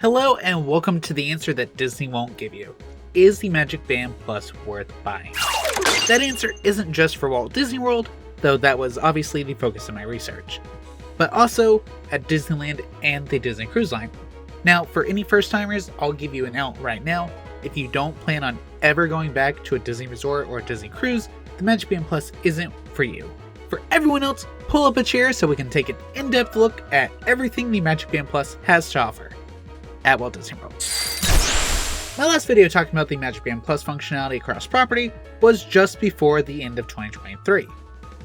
Hello and welcome to the answer that Disney won't give you. Is the MagicBand Plus worth buying? That answer isn't just for Walt Disney World, though that was obviously the focus of my research, but also at Disneyland and the Disney Cruise Line. Now, for any first timers, I'll give you an out right now. If you don't plan on ever going back to a Disney resort or a Disney cruise, the MagicBand Plus isn't for you. For everyone else, pull up a chair so we can take an in-depth look at everything the MagicBand Plus has to offer at Walt Disney World. My last video talking about the MagicBand Plus functionality across property was just before the end of 2023.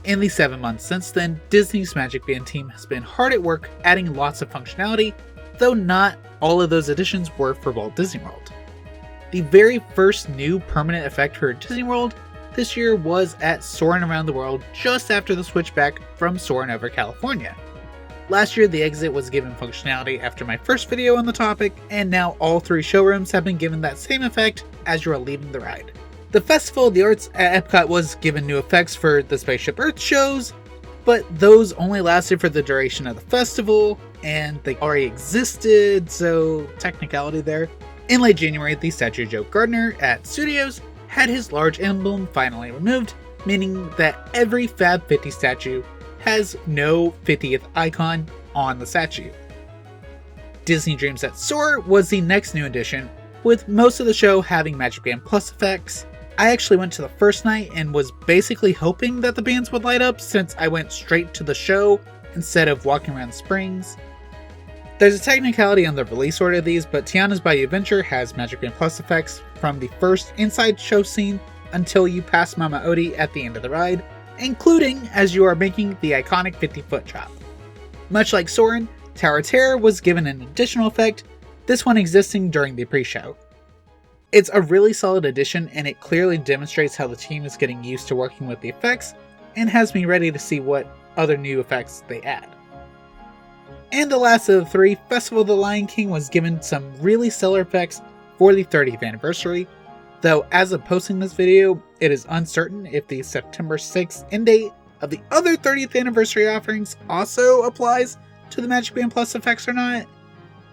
In the 7 months since then, Disney's MagicBand team has been hard at work adding lots of functionality, though not all of those additions were for Walt Disney World. The very first new permanent effect for Disney World this year was at Soarin' Around the World just after the switchback from Soarin' over California. Last year, the exit was given functionality after my first video on the topic, and now all 3 showrooms have been given that same effect as you are leaving the ride. The Festival of the Arts at Epcot was given new effects for the Spaceship Earth shows, but those only lasted for the duration of the festival, and they already existed, so technicality there. In late January, the statue of Joe Gardner at Studios had his large emblem finally removed, meaning that every Fab 50 statue has no 50th icon on the statue. Disney Dreams at Soar was the next new addition, with most of the show having MagicBand Plus effects. I actually went to the first night and was basically hoping that the bands would light up since I went straight to the show instead of walking around the springs. There's a technicality on the release order of these, but Tiana's Bayou Adventure has MagicBand Plus effects from the first inside show scene until you pass Mama Odie at the end of the ride, including as you are making the iconic 50-foot drop. Much like Soarin', Tower of Terror was given an additional effect, this one existing during the pre-show. It's a really solid addition, and it clearly demonstrates how the team is getting used to working with the effects, and has me ready to see what other new effects they add. And the last of the 3, Festival of the Lion King was given some really stellar effects for the 30th anniversary, though as of posting this video, it is uncertain if the September 6th end date of the other 30th anniversary offerings also applies to the MagicBand Plus effects or not,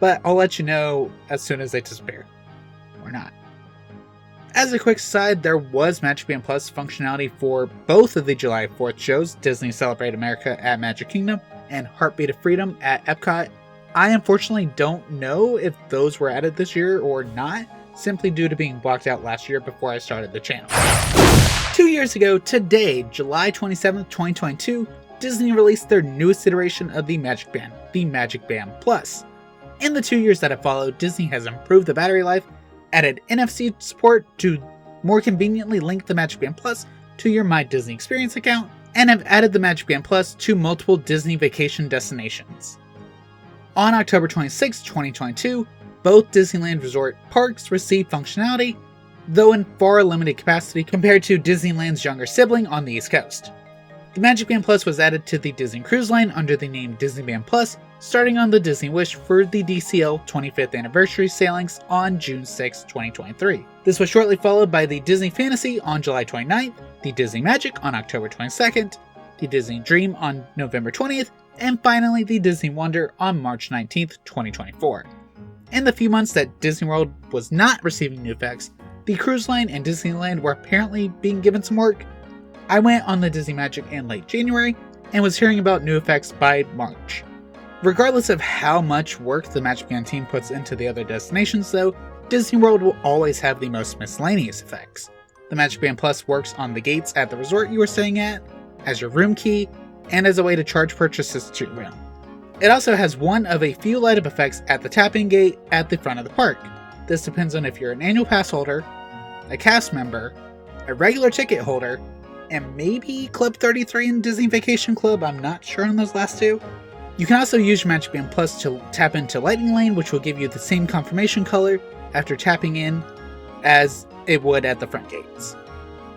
but I'll let you know as soon as they disappear, or not. As a quick aside, there was MagicBand Plus functionality for both of the July 4th shows, Disney Celebrate America at Magic Kingdom and Heartbeat of Freedom at Epcot. I unfortunately don't know if those were added this year or not, simply due to being blocked out last year before I started the channel. 2 years ago today, July 27th, 2022, Disney released their newest iteration of the MagicBand, the MagicBand Plus. In the 2 years that have followed, Disney has improved the battery life, added NFC support to more conveniently link the MagicBand Plus to your My Disney Experience account, and have added the MagicBand Plus to multiple Disney vacation destinations. On October 26, 2022, both Disneyland Resort parks received functionality, though in far limited capacity compared to Disneyland's younger sibling on the East Coast. The MagicBand Plus was added to the Disney Cruise Line under the name Disneyband Plus, starting on the Disney Wish for the DCL 25th anniversary sailings on June 6, 2023. This was shortly followed by the Disney Fantasy on July 29th, the Disney Magic on October 22nd, the Disney Dream on November 20th, and finally the Disney Wonder on March 19th, 2024. In the few months that Disney World was not receiving new effects, the Cruise Line and Disneyland were apparently being given some work. I went on the Disney Magic in late January and was hearing about new effects by March. Regardless of how much work the MagicBand team puts into the other destinations though, Disney World will always have the most miscellaneous effects. The MagicBand Plus works on the gates at the resort you are staying at, as your room key, and as a way to charge purchases to your room. It also has one of a few light-up effects at the tap-in gate at the front of the park. This depends on if you're an annual pass holder, a cast member, a regular ticket holder, and maybe Club 33 in Disney Vacation Club, I'm not sure on those last 2. You can also use your MagicBand Plus to tap into Lightning Lane, which will give you the same confirmation color after tapping in as it would at the front gates.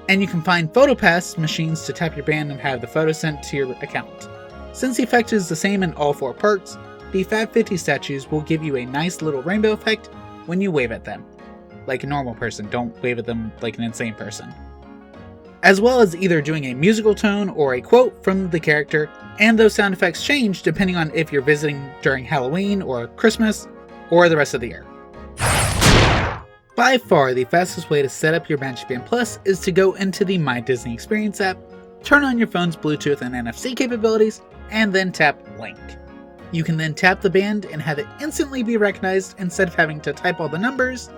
And you can find PhotoPass machines to tap your band and have the photo sent to your account. Since the effect is the same in all 4 parks, the Fab 50 statues will give you a nice little rainbow effect when you wave at them. Like a normal person, don't wave at them like an insane person. As well as either doing a musical tone or a quote from the character, and those sound effects change depending on if you're visiting during Halloween or Christmas, or the rest of the year. By far, the fastest way to set up your MagicBand Plus is to go into the My Disney Experience app, turn on your phone's Bluetooth and NFC capabilities, and then tap Link. You can then tap the band and have it instantly be recognized instead of having to type all the numbers.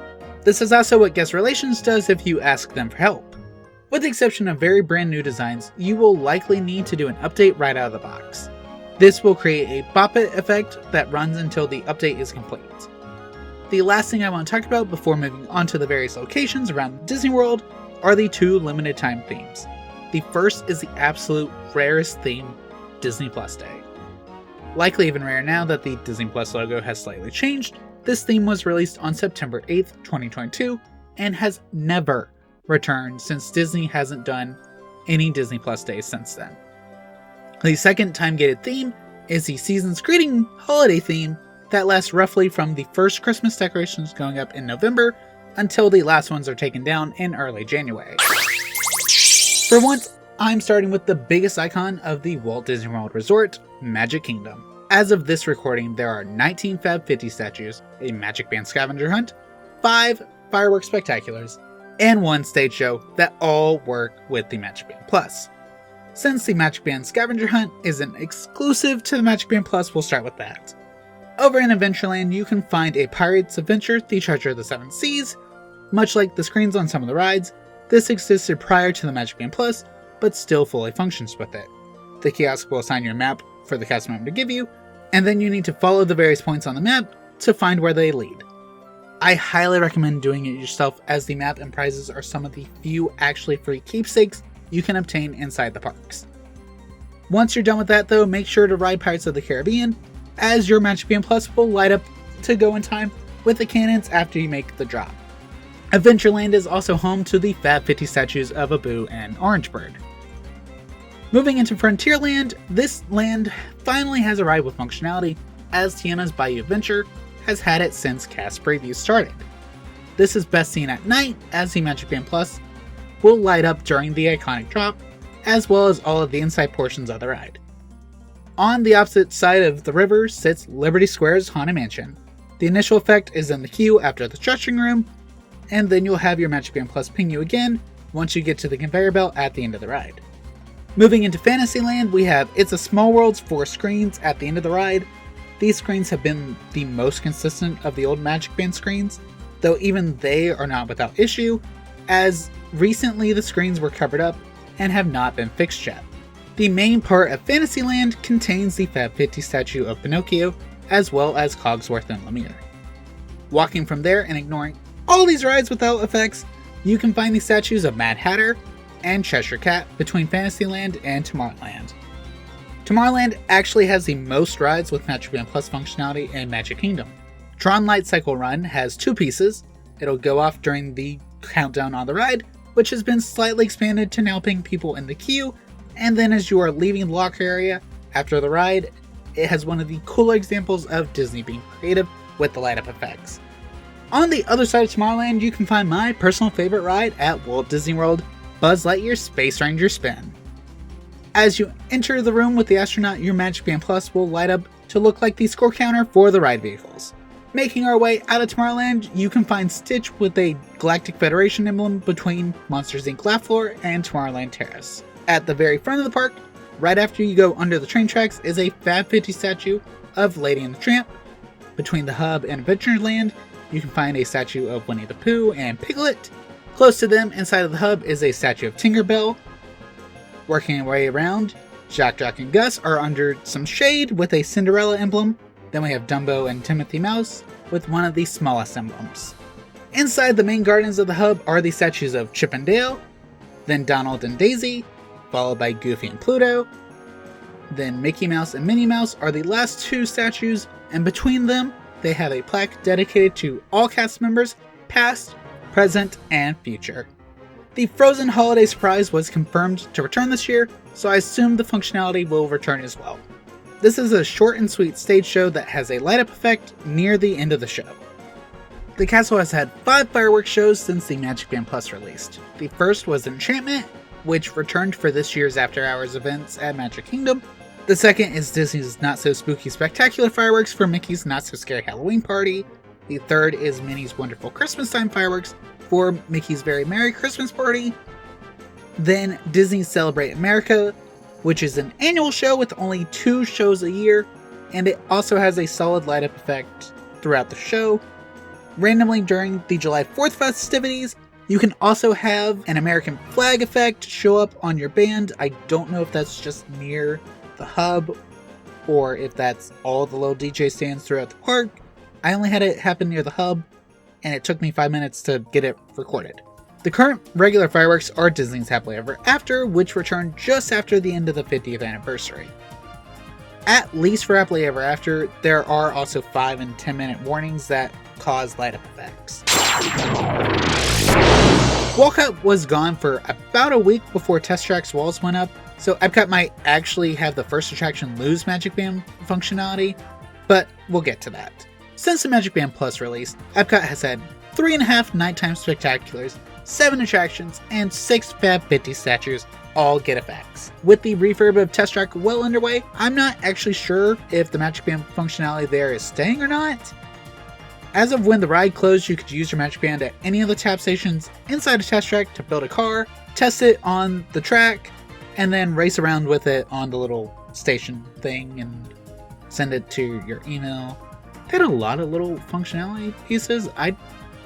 This is also what Guest Relations does if you ask them for help. With the exception of very brand new designs, you will likely need to do an update right out of the box. This will create a Bop It effect that runs until the update is complete. The last thing I want to talk about before moving on to the various locations around Disney World are the 2 limited time themes. The first is the absolute rarest theme, Disney Plus Day. Likely even rarer now that the Disney Plus logo has slightly changed, this theme was released on September 8th, 2022, and has never returned since Disney hasn't done any Disney Plus Days since then. The second time-gated theme is the Season's Greeting holiday theme that lasts roughly from the first Christmas decorations going up in November until the last ones are taken down in early January. For once, I'm starting with the biggest icon of the Walt Disney World Resort, Magic Kingdom. As of this recording, there are 19 Fab 50 statues, a MagicBand scavenger hunt, 5 fireworks spectaculars, and 1 stage show that all work with the MagicBand Plus. Since the MagicBand scavenger hunt isn't exclusive to the MagicBand Plus, we'll start with that. Over in Adventureland, you can find a Pirate's Adventure, the Treasure of the Seven Seas. Much like the screens on some of the rides, this existed prior to the MagicBand Plus, but still fully functions with it. The kiosk will assign you a map for the cast member to give you, and then you need to follow the various points on the map to find where they lead. I highly recommend doing it yourself, as the map and prizes are some of the few actually free keepsakes you can obtain inside the parks. Once you're done with that though, make sure to ride Pirates of the Caribbean, as your MagicBand Plus will light up to go in time with the cannons after you make the drop. Adventureland is also home to the Fab 50 statues of Abu and Orangebird. Moving into Frontierland, this land finally has a ride with functionality, as Tiana's Bayou Adventure has had it since cast previews started. This is best seen at night, as the MagicBand Plus will light up during the iconic drop, as well as all of the inside portions of the ride. On the opposite side of the river sits Liberty Square's Haunted Mansion. The initial effect is in the queue after the stretching room, and then you'll have your MagicBand Plus ping you again once you get to the conveyor belt at the end of the ride. Moving into Fantasyland, we have It's a Small World's 4 screens at the end of the ride. These screens have been the most consistent of the old MagicBand screens, though even they are not without issue, as recently the screens were covered up and have not been fixed yet. The main part of Fantasyland contains the Fab 50 statue of Pinocchio, as well as Cogsworth and Lemire. Walking from there and ignoring all these rides without effects, you can find the statues of Mad Hatter and Cheshire Cat between Fantasyland and Tomorrowland. Tomorrowland actually has the most rides with MagicBand Plus functionality in Magic Kingdom. Tron Light Cycle Run has 2 pieces. It'll go off during the countdown on the ride, which has been slightly expanded to now ping people in the queue, and then as you are leaving the locker area after the ride, it has one of the cooler examples of Disney being creative with the light up effects. On the other side of Tomorrowland, you can find my personal favorite ride at Walt Disney World, Buzz Lightyear's Space Ranger Spin. As you enter the room with the astronaut, your MagicBand Plus will light up to look like the score counter for the ride vehicles. Making our way out of Tomorrowland, you can find Stitch with a Galactic Federation emblem between Monsters Inc. Laugh Floor and Tomorrowland Terrace. At the very front of the park, right after you go under the train tracks, is a Fab 50 statue of Lady and the Tramp. Between the hub and Adventureland, you can find a statue of Winnie the Pooh and Piglet. Close to them, inside of the hub, is a statue of Tinkerbell. Working our way around, Jack, and Gus are under some shade with a Cinderella emblem. Then we have Dumbo and Timothy Mouse with one of the smallest emblems. Inside the main gardens of the hub are the statues of Chip and Dale, then Donald and Daisy, followed by Goofy and Pluto. Then Mickey Mouse and Minnie Mouse are the last 2 statues, and between them, they have a plaque dedicated to all cast members, past, present, and future. The Frozen Holiday Surprise was confirmed to return this year, so I assume the functionality will return as well. This is a short and sweet stage show that has a light up effect near the end of the show. The castle has had 5 fireworks shows since the MagicBand Plus released. The first was Enchantment, which returned for this year's After Hours events at Magic Kingdom. The second is Disney's Not So Spooky Spectacular Fireworks for Mickey's Not So Scary Halloween Party. The third is Minnie's Wonderful Christmas Time fireworks for Mickey's Very Merry Christmas Party. Then Disney's Celebrate America, which is an annual show with only 2 shows a year, and it also has a solid light up effect throughout the show. Randomly during the July 4th festivities, you can also have an American flag effect show up on your band. I don't know if that's just near the hub or if that's all the little DJ stands throughout the park. I only had it happen near the hub, and it took me 5 minutes to get it recorded. The current regular fireworks are Disney's Happily Ever After, which returned just after the end of the 50th anniversary. At least for Happily Ever After, there are also 5 and 10 minute warnings that cause light up effects. Walt Cup was gone for about a week before Test Track's walls went up, so Epcot might actually have the first attraction lose MagicBand functionality, but we'll get to that. Since the MagicBand Plus release, Epcot has had 3.5 nighttime spectaculars, 7 attractions, and 6 Fab 50 statues all get effects. With the refurb of Test Track well underway, I'm not actually sure if the MagicBand functionality there is staying or not. As of when the ride closed, you could use your MagicBand at any of the tap stations inside a Test Track to build a car, test it on the track, and then race around with it on the little station thing and send it to your email. They had a lot of little functionality pieces. I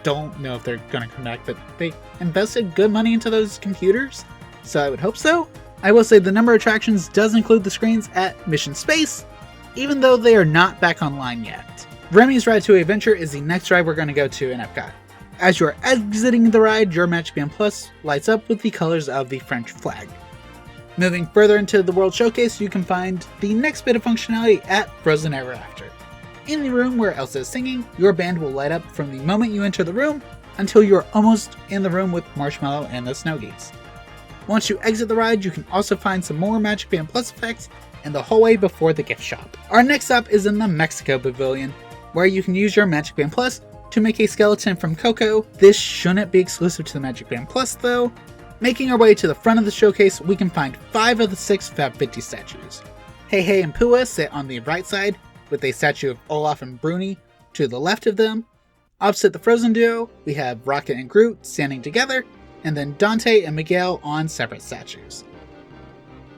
don't know if they're going to come back, but they invested good money into those computers, so I would hope so. I will say the number of attractions does include the screens at Mission Space, even though they are not back online yet. Remy's Ride to Adventure is the next ride we're going to go to in Epcot. As you are exiting the ride, your MagicBand Plus lights up with the colors of the French flag. Moving further into the World Showcase, you can find the next bit of functionality at Frozen Ever After. In the room where Elsa is singing, your band will light up from the moment you enter the room until you are almost in the room with Marshmallow and the Snow Geese. Once you exit the ride, you can also find some more MagicBand Plus effects in the hallway before the gift shop. Our next stop is in the Mexico Pavilion, where you can use your MagicBand Plus to make a skeleton from Coco. This shouldn't be exclusive to the MagicBand Plus though. Making our way to the front of the showcase, we can find 5 of the 6 Fab 50 statues. Hey Hey and Pua sit on the right side, with a statue of Olaf and Bruni to the left of them. Opposite the Frozen duo, we have Rocket and Groot standing together, and then Dante and Miguel on separate statues.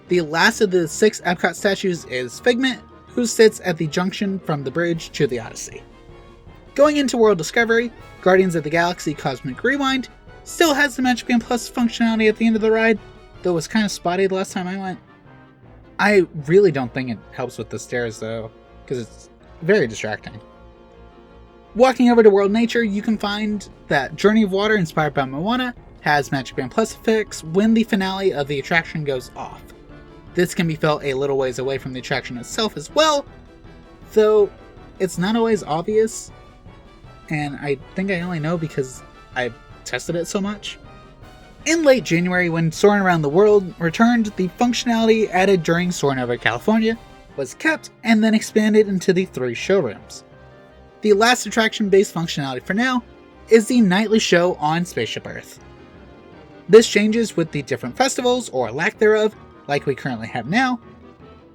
The last of the 6 Epcot statues is Figment, who sits at the junction from the bridge to the Odyssey. Going into World Discovery, Guardians of the Galaxy Cosmic Rewind still has the MagicBand Plus functionality at the end of the ride, though it was kind of spotty the last time I went. I really don't think it helps with the stairs though, because it's very distracting. Walking over to World Nature, you can find that Journey of Water inspired by Moana has MagicBand Plus effects when the finale of the attraction goes off. This can be felt a little ways away from the attraction itself as well, though it's not always obvious, and I think I only know because I've tested it so much. In late January, when Soarin' Around the World returned, the functionality added during Soarin' Over California was kept and then expanded into the 3 showrooms. The last attraction-based functionality for now is the nightly show on Spaceship Earth. This changes with the different festivals, or lack thereof, like we currently have now.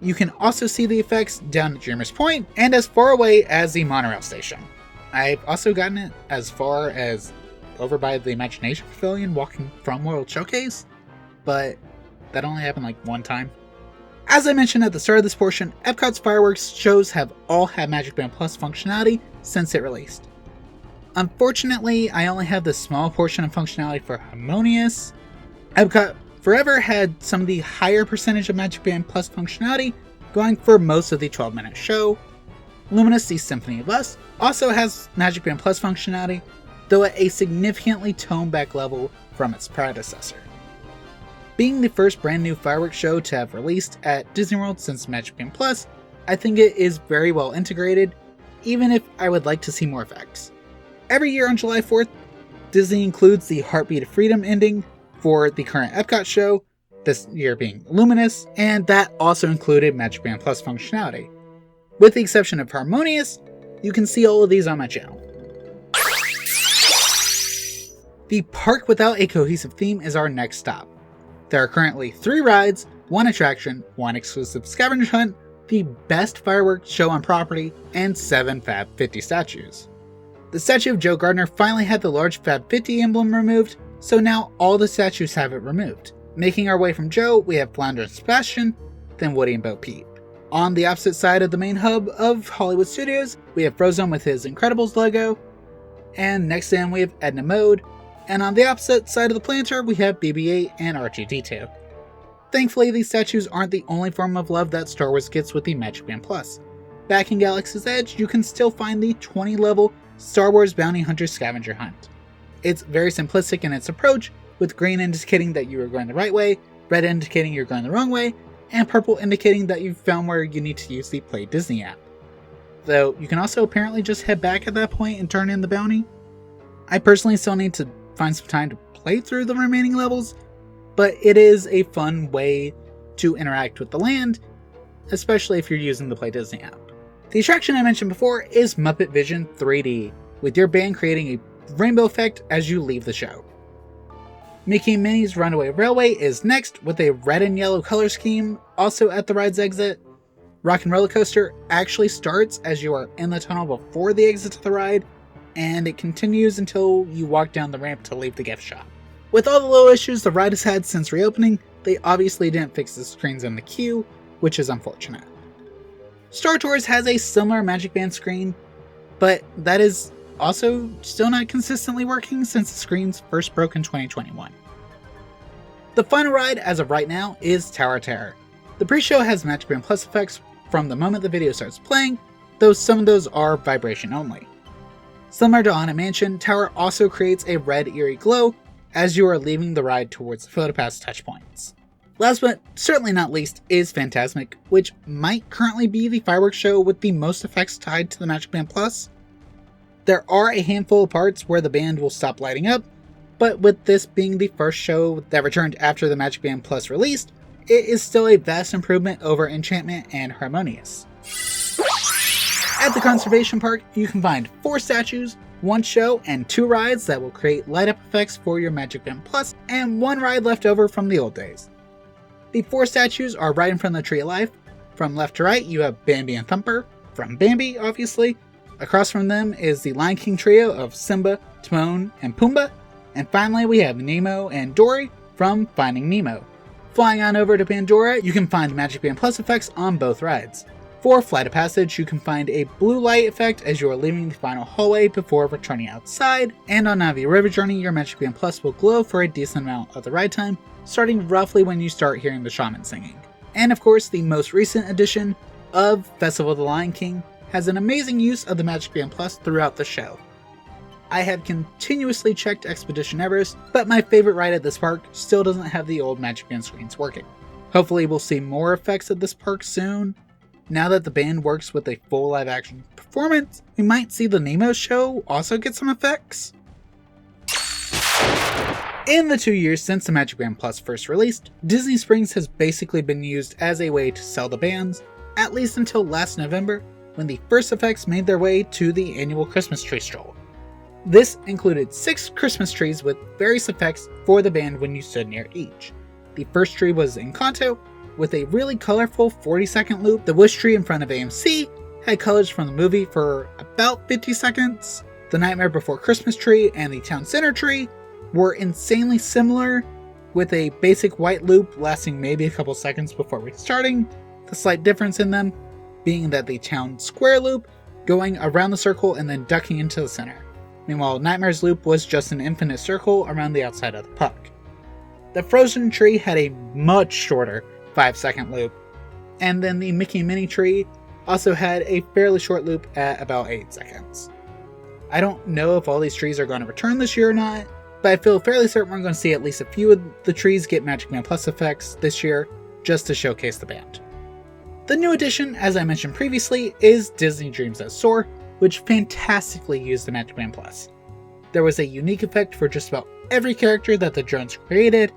You can also see the effects down at Dreamer's Point and as far away as the monorail station. I've also gotten it as far as over by the Imagination Pavilion walking from World Showcase, but that only happened like one time. As I mentioned at the start of this portion, Epcot's fireworks shows have all had MagicBand Plus functionality since it released. Unfortunately, I only have the small portion of functionality for Harmonious. Epcot Forever had some of the higher percentage of MagicBand Plus functionality, going for most of the 12-minute show. Luminous, the Symphony of Us, also has MagicBand Plus functionality, though at a significantly toned-back level from its predecessor. Being the first brand new fireworks show to have released at Disney World since MagicBand Plus, I think it is very well integrated, even if I would like to see more effects. Every year on July 4th, Disney includes the Heartbeat of Freedom ending for the current Epcot show, this year being Luminous, and that also included MagicBand Plus functionality. With the exception of Harmonious, you can see all of these on my channel. The park without a cohesive theme is our next stop. There are currently 3 rides, 1 attraction, 1 exclusive scavenger hunt, the best fireworks show on property, and 7 Fab 50 statues. The statue of Joe Gardner finally had the large Fab 50 emblem removed, so now all the statues have it removed. Making our way from Joe, we have Flounder and Sebastian, then Woody and Bo Peep. On the opposite side of the main hub of Hollywood Studios, we have Frozone with his Incredibles logo, and next to him we have Edna Mode, and on the opposite side of the planter we have BB-8 and R2-D2. Thankfully, these statues aren't the only form of love that Star Wars gets with the MagicBand Plus. Back in Galaxy's Edge, you can still find the 20-level Star Wars Bounty Hunter Scavenger Hunt. It's very simplistic in its approach, with green indicating that you are going the right way, red indicating you're going the wrong way, and purple indicating that you've found where you need to use the Play Disney app. Though, you can also apparently just head back at that point and turn in the bounty. I personally still need to find some time to play through the remaining levels, but it is a fun way to interact with the land, especially if you're using the Play Disney app. The attraction I mentioned before is Muppet Vision 3D, with your band creating a rainbow effect as you leave the show. Mickey and Minnie's Runaway Railway is next with a red and yellow color scheme, also at the ride's exit. Rock and Roller Coaster actually starts as you are in the tunnel before the exit to the ride, and it continues until you walk down the ramp to leave the gift shop. With all the little issues the ride has had since reopening, they obviously didn't fix the screens in the queue, which is unfortunate. Star Tours has a similar MagicBand screen, but that is also still not consistently working since the screens first broke in 2021. The final ride as of right now is Tower of Terror. The pre-show has MagicBand Plus effects from the moment the video starts playing, though some of those are vibration only. Similar to Haunted Mansion, Tower also creates a red eerie glow as you are leaving the ride towards the PhotoPass touchpoints. Last but certainly not least is Fantasmic, which might currently be the fireworks show with the most effects tied to the MagicBand Plus. There are a handful of parts where the band will stop lighting up, but with this being the first show that returned after the MagicBand Plus released, it is still a vast improvement over Enchantment and Harmonious. At the Conservation Park, you can find 4 statues, 1 show, and 2 rides that will create light-up effects for your MagicBand Plus, and 1 ride left over from the old days. The 4 statues are right in front of the Tree of Life. From left to right, you have Bambi and Thumper, from Bambi, obviously. Across from them is the Lion King trio of Simba, Timon, and Pumbaa. And finally, we have Nemo and Dory from Finding Nemo. Flying on over to Pandora, you can find MagicBand Plus effects on both rides. For Flight of Passage, you can find a blue light effect as you are leaving the final hallway before returning outside. And on Navi River Journey, your MagicBand Plus will glow for a decent amount of the ride time, starting roughly when you start hearing the shaman singing. And of course, the most recent edition of Festival of the Lion King has an amazing use of the MagicBand Plus throughout the show. I have continuously checked Expedition Everest, but my favorite ride at this park still doesn't have the old MagicBand screens working. Hopefully we'll see more effects at this park soon. Now that the band works with a full live action performance, we might see the Nemo show also get some effects. In the 2 years since the MagicBand Plus first released, Disney Springs has basically been used as a way to sell the bands, at least until last November, when the first effects made their way to the annual Christmas tree stroll. This included 6 Christmas trees with various effects for the band when you stood near each. The first tree was Encanto, with a really colorful 40-second loop. The Wish tree in front of AMC had colors from the movie for about 50 seconds. The Nightmare Before Christmas tree and the Town Center tree were insanely similar, with a basic white loop lasting maybe a couple seconds before restarting, the slight difference in them being that the Town Square loop going around the circle and then ducking into the center. Meanwhile, Nightmare's loop was just an infinite circle around the outside of the puck. The Frozen tree had a much shorter 5-second loop, and then the Mickey and Minnie tree also had a fairly short loop at about 8 seconds. I don't know if all these trees are going to return this year or not, but I feel fairly certain we're going to see at least a few of the trees get MagicBand Plus effects this year, just to showcase the band. The new addition, as I mentioned previously, is Disney Dreams That Soar, which fantastically used the MagicBand Plus. There was a unique effect for just about every character that the drones created.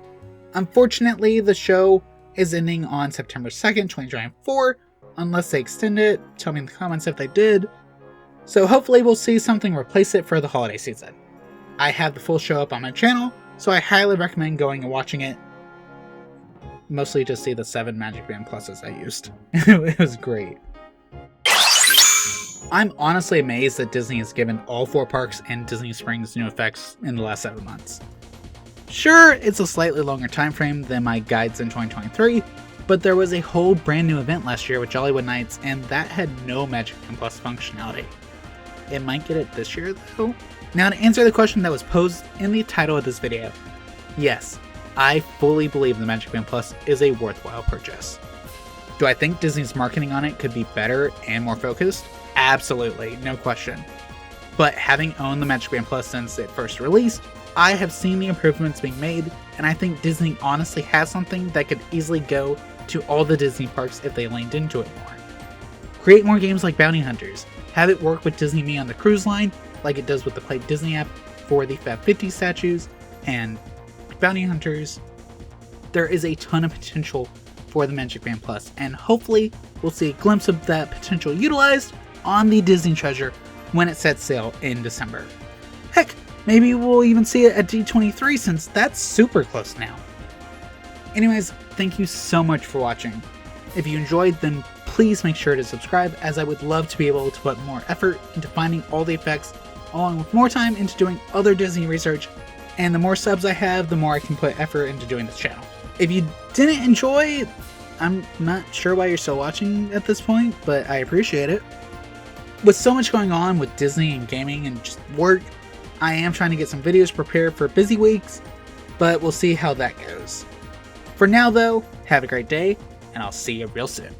Unfortunately, the show is ending on September 2nd, 2024, unless they extend it. Tell me in the comments if they did. So hopefully we'll see something replace it for the holiday season. I have the full show up on my channel, so I highly recommend going and watching it. Mostly just see the 7 MagicBand Pluses I used. It was great. I'm honestly amazed that Disney has given all 4 parks and Disney Springs new effects in the last 7 months. Sure, it's a slightly longer time frame than my guides in 2023, but there was a whole brand new event last year with Jollywood Nights, and that had no MagicBand Plus functionality. It might get it this year though. Now, to answer the question that was posed in the title of this video, yes, I fully believe the MagicBand Plus is a worthwhile purchase. Do I think Disney's marketing on it could be better and more focused? Absolutely, no question. But having owned the MagicBand Plus since it first released, I have seen the improvements being made, and I think Disney honestly has something that could easily go to all the Disney parks if they leaned into it more. Create more games like Bounty Hunters, have it work with Disney Me on the cruise line, like it does with the Play Disney app for the Fab 50 statues, and Bounty Hunters. There is a ton of potential for the MagicBand Plus, and hopefully we'll see a glimpse of that potential utilized on the Disney Treasure when it sets sail in December. Heck, maybe we'll even see it at D23 since that's super close now. Anyways, thank you so much for watching. If you enjoyed, then please make sure to subscribe, as I would love to be able to put more effort into finding all the effects, along with more time into doing other Disney research, and the more subs I have, the more I can put effort into doing this channel. If you didn't enjoy, I'm not sure why you're still watching at this point, but I appreciate it. With so much going on with Disney and gaming and just work, I am trying to get some videos prepared for busy weeks, but we'll see how that goes. For now though, have a great day, and I'll see you real soon.